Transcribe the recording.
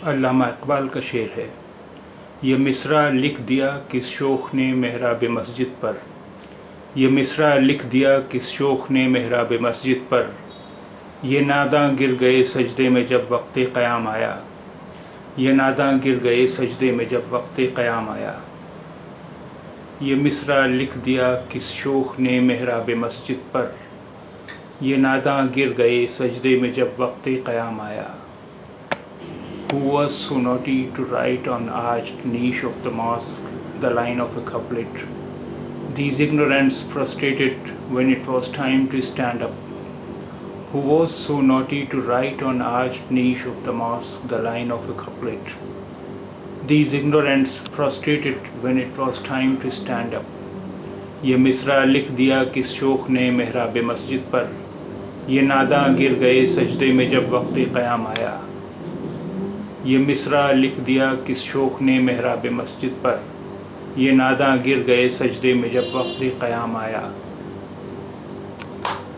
علامہ اقبال کا شعر ہے۔ یہ مصرع لکھ دیا کس شوخ نے محراب مسجد پر، یہ مصرع لکھ دیا کس شوخ نے محراب مسجد پر، یہ ناداں گر گئے سجدے میں جب وقت قیام آیا، یہ ناداں گر گئے سجدے میں جب وقت قیام آیا۔ یہ مصرع لکھ دیا کس شوخ نے محراب مسجد پر، یہ ناداں گر گئے سجدے میں جب وقت قیام آیا۔ Who was so naughty to write on arched niche of the mosque the line of a couplet? These ignorants prostrated when it was time to stand up. Who was so naughty to write on arched niche of the mosque the line of a couplet? These ignorants prostrated when it was time to stand up. یہ مصرع لکھ دیا کس شوخ نے محراب مسجد پر، یہ ناداں گر گئے سجدے میں جب وقت قیام آیا۔ یہ مصرع لکھ دیا کس شوخ نے محراب مسجد پر، یہ ناداں گر گئے سجدے میں جب وقت قیام آیا۔